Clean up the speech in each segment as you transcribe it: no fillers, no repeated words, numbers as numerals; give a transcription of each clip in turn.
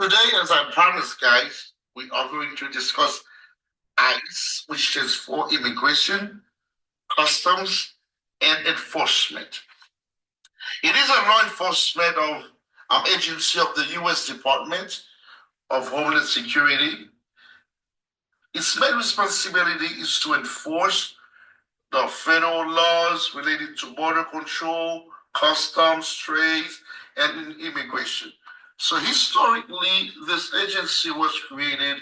Today, as I promised, guys, we are going to discuss ICE, which is for Immigration, Customs, and Enforcement. It is a law enforcement agency of the U.S. Department of Homeland Security. Its main responsibility is to enforce the federal laws related to border control, customs, trade, and immigration. So historically, this agency was created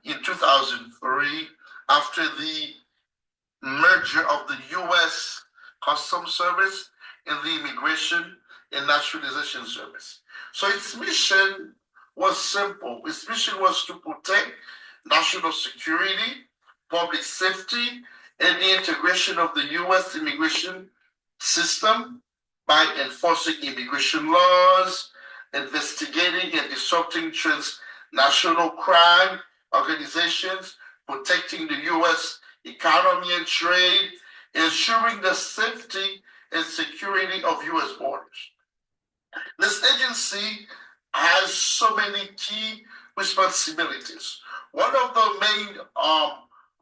in 2003 after the merger of the U.S. Customs Service and the Immigration and Naturalization Service. So its mission was simple. Its mission was to protect national security, public safety, and the integration of the U.S. immigration system by enforcing immigration laws, investigating and disrupting transnational crime organizations, protecting the U.S. economy and trade, ensuring the safety and security of U.S. borders. This agency has so many key responsibilities. One of the main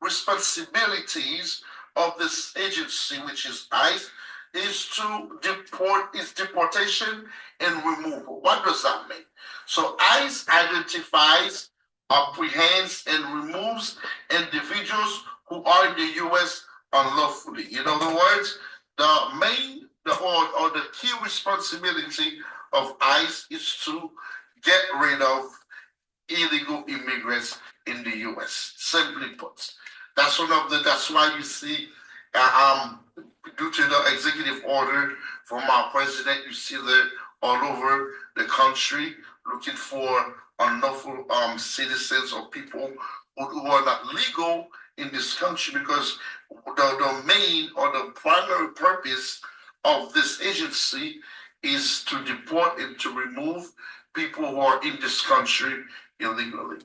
responsibilities of this agency, which is ICE, is to deportation and removal. What does that mean? So ICE identifies, apprehends, and removes individuals who are in the U.S. unlawfully. In other words, the main or the key responsibility of ICE is to get rid of illegal immigrants in the U.S. Simply put, that's why you see, due to the executive order from our president, you see that all over the country looking for unlawful citizens or people who are not legal in this country, because the main or the primary purpose of this agency is to deport and to remove people who are in this country illegally.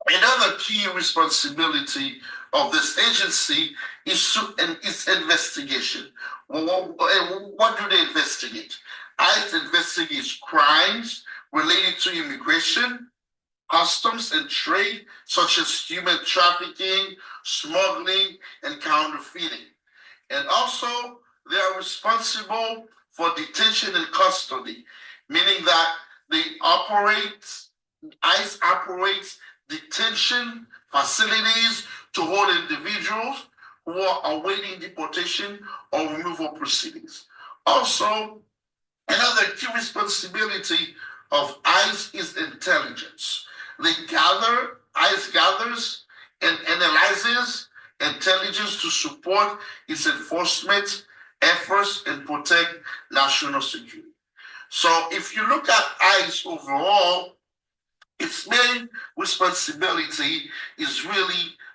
Another key responsibility of this agency is its investigation. What do they investigate? ICE investigates crimes related to immigration, customs, and trade, such as human trafficking, smuggling, and counterfeiting. And also, they are responsible for detention and custody, meaning that ICE operates detention facilities to hold individuals who are awaiting deportation or removal proceedings. Also, another key responsibility of ICE is intelligence. ICE gathers and analyzes intelligence to support its enforcement efforts and protect national security. So if you look at ICE overall, its main responsibility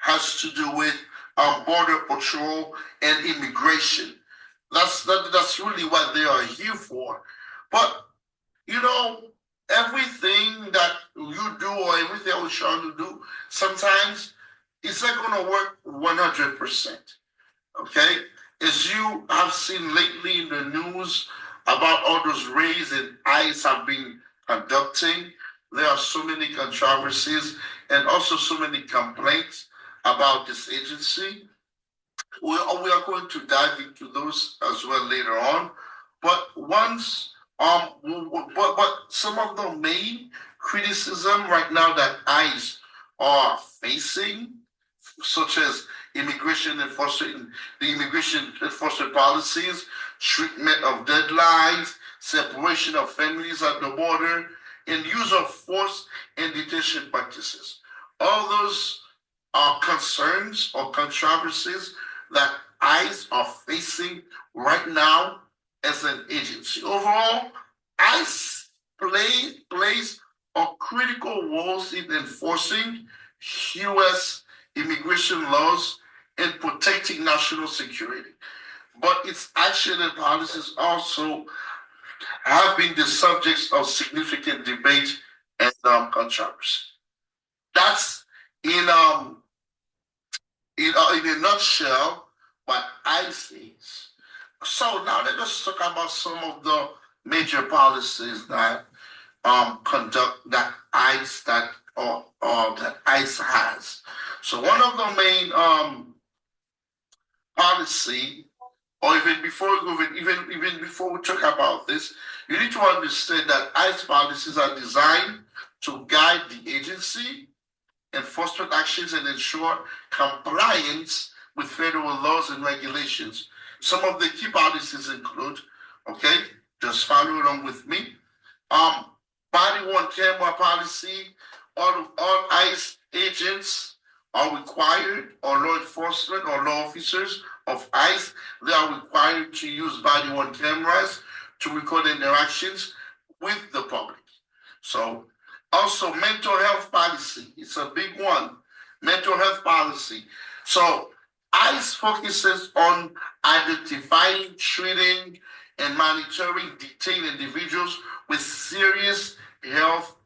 has to do with border patrol and immigration. That's really what they are here for. But everything that you do or everything I was trying to do, sometimes it's not going to work 100%. Okay, as you have seen lately in the news about all those raids that ICE have been conducting, there are so many controversies and also so many complaints about this agency. We are going to dive into those as well later on. But some of the main criticism right now that ICE are facing, such as the immigration enforcement policies, treatment of deadlines, separation of families at the border, and use of force and detention practices. All those are concerns or controversies that ICE are facing right now as an agency. Overall, ICE plays a critical role in enforcing U.S. immigration laws and protecting national security. But its action and policies also have been the subjects of significant debate and controversy. That's in a nutshell what ICE is. So now let us talk about some of the major policies that conduct that ICE that ICE has. So one of the main policy, or even before we go, even before we talk about this, you need to understand that ICE policies are designed to guide the agency enforcement actions and ensure compliance with federal laws and regulations. Some of the key policies include, okay, just follow along with me. Body worn camera policy. All ICE agents are required, or law enforcement or law officers of ICE, they are required to use body worn cameras to record interactions with the public. So also mental health policy, it's a big one. Mental health policy. So ICE focuses on identifying, treating, and monitoring detained individuals with serious health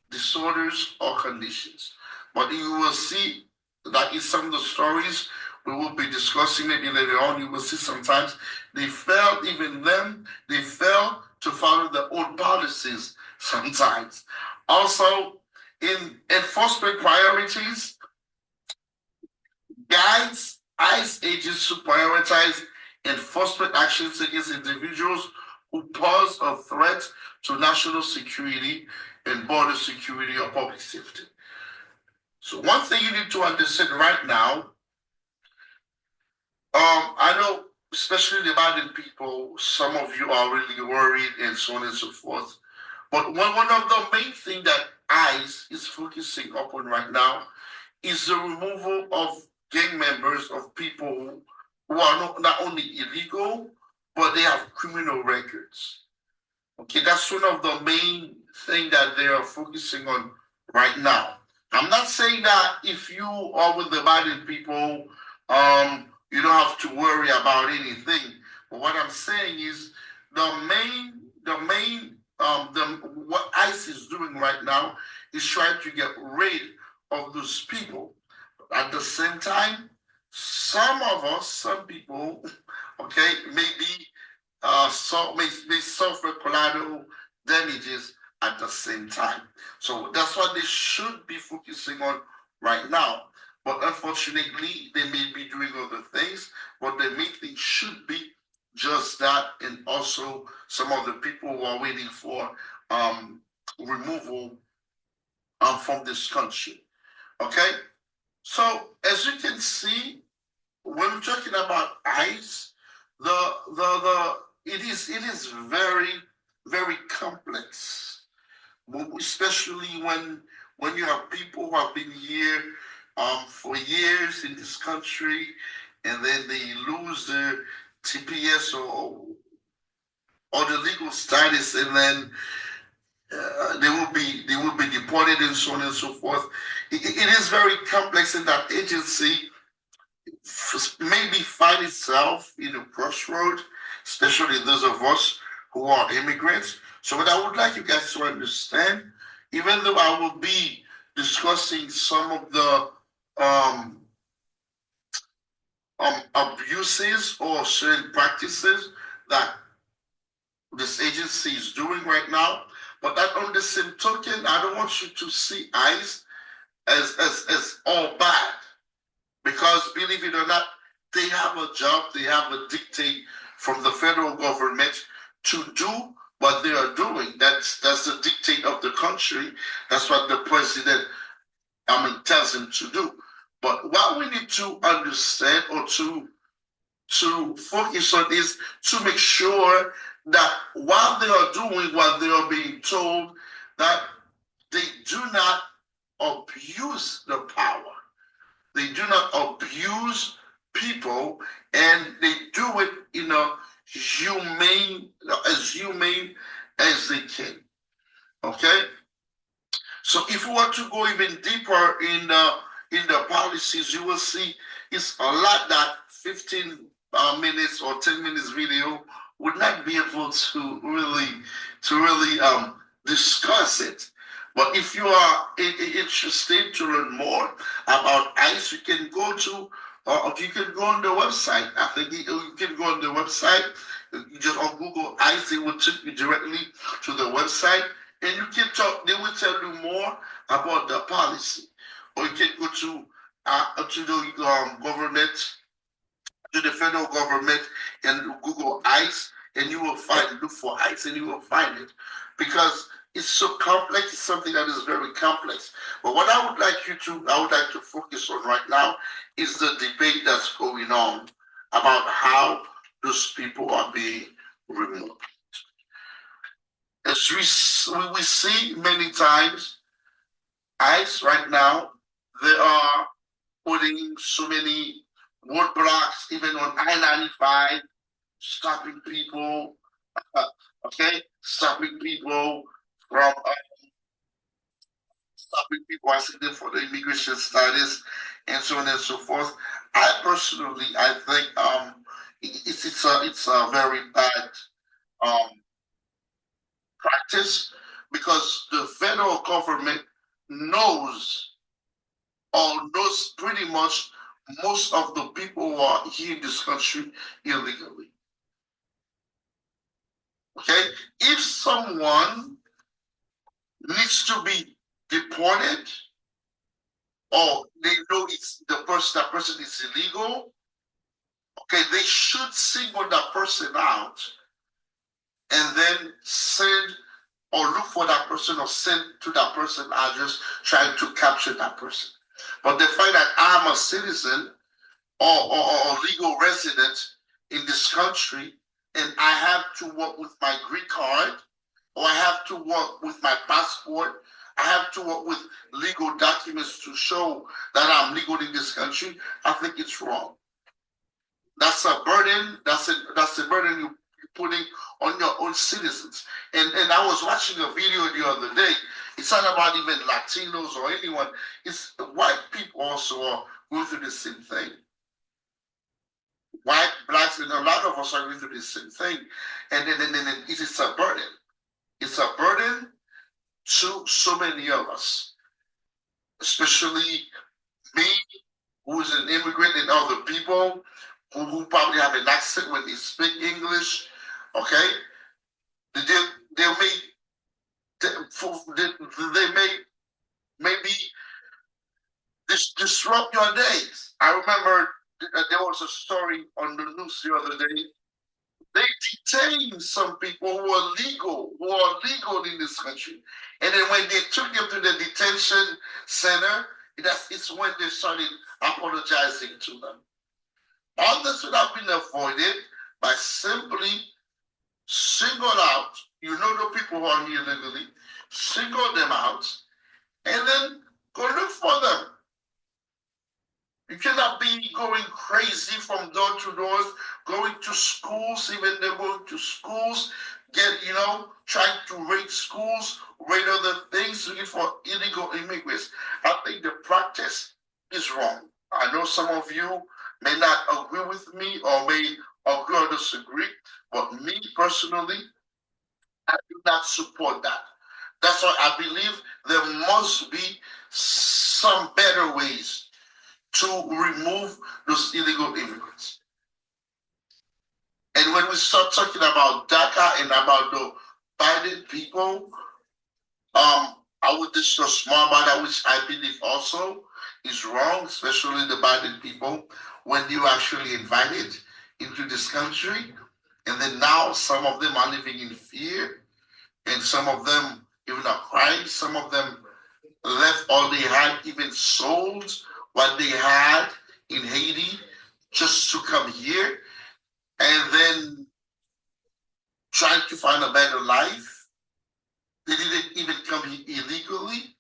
disorders or conditions. But you will see that in some of the stories we will be discussing maybe later on, you will see sometimes they fail, even them, they fail to follow their own policies sometimes. Also, in enforcement priorities, guides ICE agents to prioritize enforcement actions against individuals who pose a threat to national security and border security or public safety. So one thing you need to understand right now, I know, especially the Biden people, some of you are really worried and so on and so forth. But one of the main things that ICE is focusing upon right now is the removal of gang members, of people who are not only illegal, but they have criminal records. Okay, that's one of the main things that they are focusing on right now. I'm not saying that if you are with the Biden people, you don't have to worry about anything. But what I'm saying is what ICE is doing right now is trying to get rid of those people. At the same time, some people, okay, maybe may suffer collateral damages at the same time. So that's what they should be focusing on right now. But unfortunately, they may be doing other things, but the main thing should be just that, and also some of the people who are waiting for removal from this country. Okay? So as you can see, when we're talking about ICE, it is very, very complex, especially when you have people who have been here for years in this country, and then they lose their TPS or the legal status, and then they will be deported and so on and so forth. It is very complex, and that agency maybe find itself in a crossroad, especially those of us who are immigrants. So what I would like you guys to understand, even though I will be discussing some of the abuses or certain practices that this agency is doing right now, but that on the same token, I don't want you to see ICE as all bad. Because believe it or not, they have a job, they have a dictate from the federal government to do what they are doing. That's the dictate of the country. That's what the president tells them to do. But what we need to understand, or to focus on, is to make sure that while they are doing what they are being told, that they do not abuse the power. They do not abuse people, and they do it in a humane as they can. Okay. So if we were to go even deeper in the policies, you will see it's a lot that 15 minutes or 10 minutes video would not be able to really discuss it. But if you are interested to learn more about ICE, you can go on the website. I think you can go on the website. You just on Google ICE, it will take you directly to the website, and you can talk. They will tell you more about the policy, or you can go to the government, to the federal government, and Google ICE, and you will look for ICE, and you will find it, because it's so complex. It's something that is very complex. But what I would like to focus on right now is the debate that's going on about how those people are being removed. As we see many times, ICE right now, they are putting so many roadblocks, even on I-95, stopping people, okay, stopping people from stopping people asking them for the immigration status, and so on and so forth. I think it's a very bad um, practice, because the federal government knows, or knows pretty much, most of the people who are here in this country illegally. Okay? If someone needs to be deported, or they know that person is illegal, okay, they should single that person out and then send or look for that person or send to that person address trying to capture that person. But the fact that I'm a citizen or legal resident in this country, and I have to work with my green card, or I have to work with my passport, I have to work with legal documents to show that I'm legal in this country, I think it's wrong. That's a burden. That's a burden you're putting on your own citizens. And I was watching a video the other day. It's not about even Latinos or anyone. It's white people also are going through the same thing. White, blacks, and a lot of us are going through the same thing. And then it's a burden. It's a burden to so many of us, especially me, who is an immigrant, and other people who probably have an accent when they speak English. Okay, they may maybe disrupt your days. I remember there was a story on the news the other day. They detained some people who are legal in this country, and then when they took them to the detention center, it's when they started apologizing to them. All this would have been avoided by simply single out, the people who are here legally, single them out, and then go look for them. You cannot be going crazy from door to door, going to schools, even they're going to schools, trying to raid schools, raid other things, looking for illegal immigrants. I think the practice is wrong. I know some of you may not agree with me or may agree or disagree, but me personally, I do not support that. That's why I believe there must be some better ways to remove those illegal immigrants. And when we start talking about DACA and about the Biden people, I would discuss more about that, which I believe also is wrong, especially the Biden people, when you actually invited into this country. And then now some of them are living in fear, and some of them even are crying. Some of them left all they had, even sold what they had in Haiti just to come here, and then trying to find a better life. They didn't even come here illegally,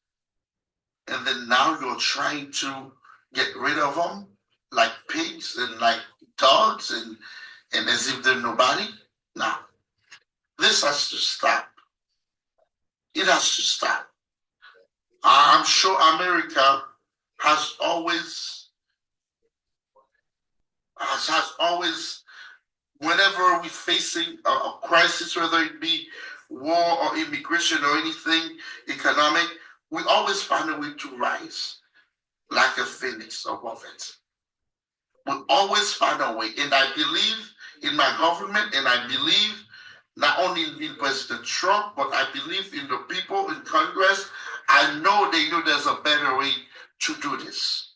and then now you're trying to get rid of them like pigs and like dogs, and as if they're nobody. Now, this has to stop. It has to stop. I'm sure America has always, whenever we're facing a crisis, whether it be war or immigration or anything economic, we always find a way to rise like a phoenix above it. We always find a way. And I believe in my government, and I believe not only in President Trump, but I believe in the people in Congress. I know they know there's a better way to do this.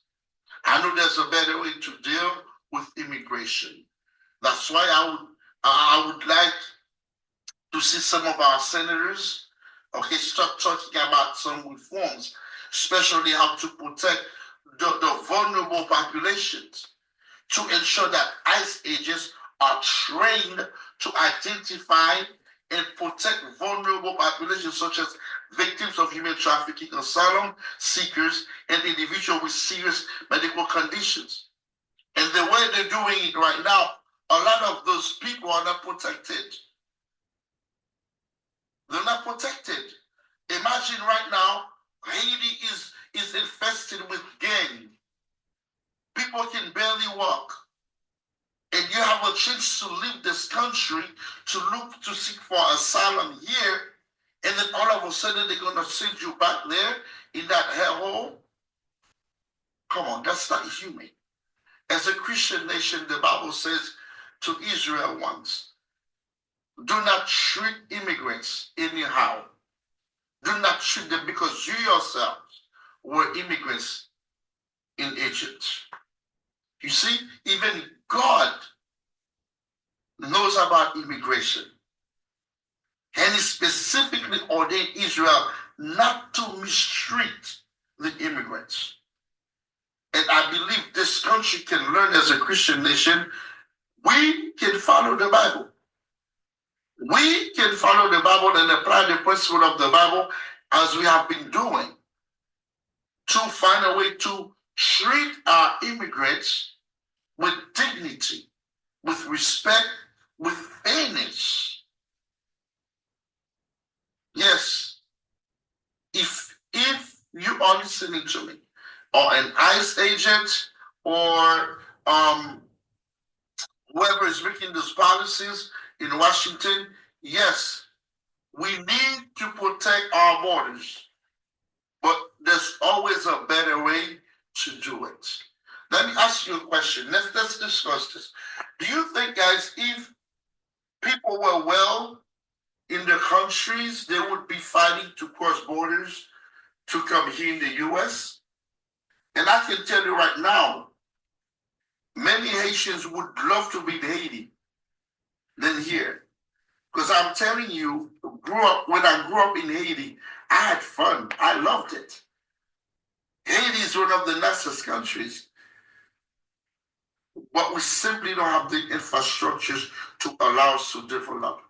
I know there's a better way to deal with immigration. That's why I would like to see some of our senators, okay, start talking about some reforms, especially how to protect the vulnerable populations, to ensure that ICE agents are trained to identify and protect vulnerable populations such as victims of human trafficking, asylum seekers, and individuals with serious medical conditions. And the way they're doing it right now, a lot of those people are not protected. They're not protected. Imagine right now, Haiti is infested with gang. People can barely walk. And you have a chance to leave this country to look to seek for asylum here, and then all of a sudden they're going to send you back there in that hellhole. Come on, that's not human. As a Christian nation, the Bible says to Israel once, do not treat immigrants anyhow. Do not treat them, because you yourselves were immigrants in Egypt. You see, even God knows about immigration. And he specifically ordained Israel not to mistreat the immigrants. And I believe this country can learn, as a Christian nation, we can follow the Bible. We can follow the Bible and apply the principle of the Bible as we have been doing, to find a way to treat our immigrants with dignity, with respect, with fairness. Yes, if you are listening to me, or an ICE agent, or whoever is making those policies in Washington, yes, we need to protect our borders, but there's always a better way to do it. Let me ask you a question. Let's discuss this. Do you think, guys, if people were well in their countries, they would be fighting to cross borders to come here in the U.S.? And I can tell you right now, many Haitians would love to be in Haiti than here. Because I'm telling you, when I grew up in Haiti, I had fun. I loved it. Haiti is one of the nicest countries, but we simply don't have the infrastructures to allow us to develop.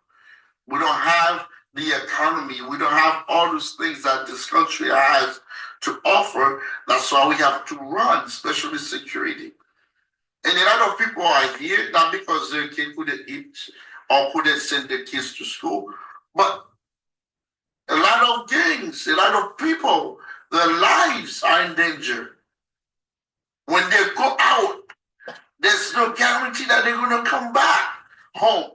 We don't have the economy. We don't have all those things that this country has to offer. That's why we have to run, especially security. And a lot of people are here not because their kid couldn't eat or couldn't send their kids to school, but a lot of gangs, a lot of people, their lives are in danger. When they go out, there's no guarantee that they're going to come back home.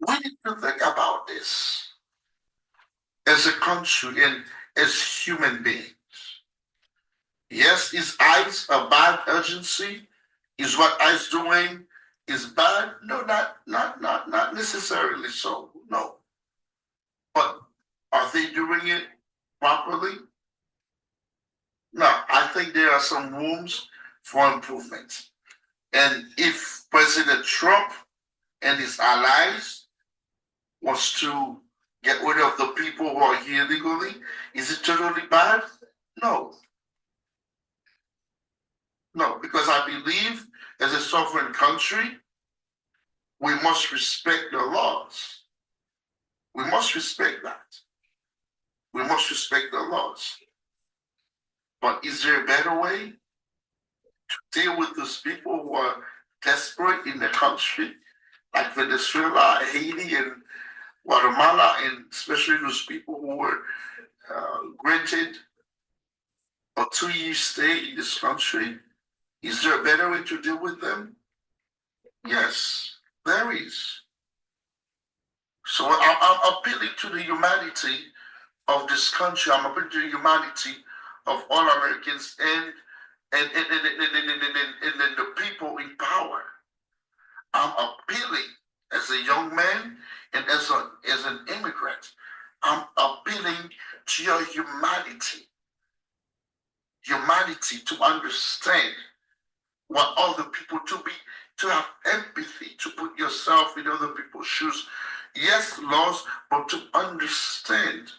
We need to think about this as a country and as human beings. Yes, is ICE a bad agency? Is what ICE doing is bad? No, not necessarily so. No. But are they doing it properly? No, I think there are some rooms for improvement. And if President Trump and his allies wants to get rid of the people who are here illegally, is it totally bad? No. No, because I believe as a sovereign country, we must respect the laws. We must respect that. We must respect the laws. But is there a better way to deal with those people who are desperate in the country, like Venezuela, Haiti, and Guatemala, and especially those people who were granted a 2-year stay in this country? Is there a better way to deal with them? Yes, there is. So I'm appealing to the humanity of this country. I'm appealing to the humanity of all Americans and then the people in power. I'm appealing as a young man and as an immigrant. I'm appealing to your humanity to understand what other people to have empathy, to put yourself in other people's shoes. Yes, lost, but to understand.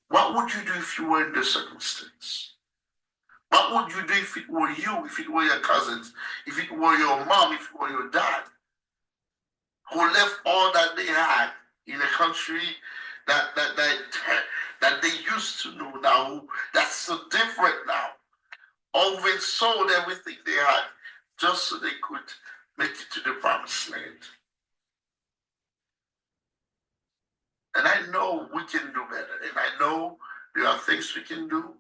What would you do if you were in this circumstance? What would you do if it were you, if it were your cousins, if it were your mom, if it were your dad, who left all that they had in a country that they used to know now, that's so different now. Always sold everything they had just so they could make it to the promised land. And I know we can do better. And I know there are things we can do.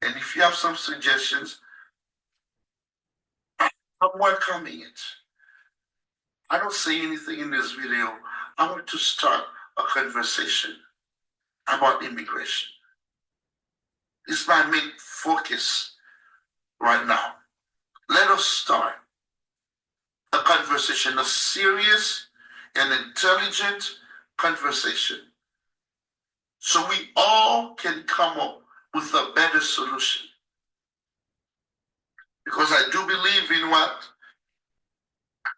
And if you have some suggestions, I'm welcoming it. I don't say anything in this video. I want to start a conversation about immigration. It's my main focus right now. Let us start a conversation, a serious and intelligent conversation, so we all can come up with a better solution. Because I do believe in what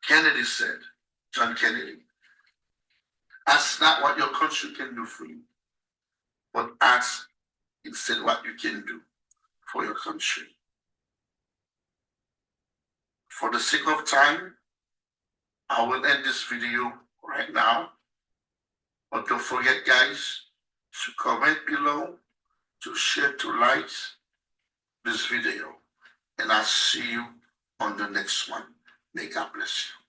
Kennedy said, John Kennedy. Ask not what your country can do for you, but ask instead what you can do for your country. For the sake of time, I will end this video right now. But don't forget, guys, to comment below, to share, to like this video. And I'll see you on the next one. May God bless you.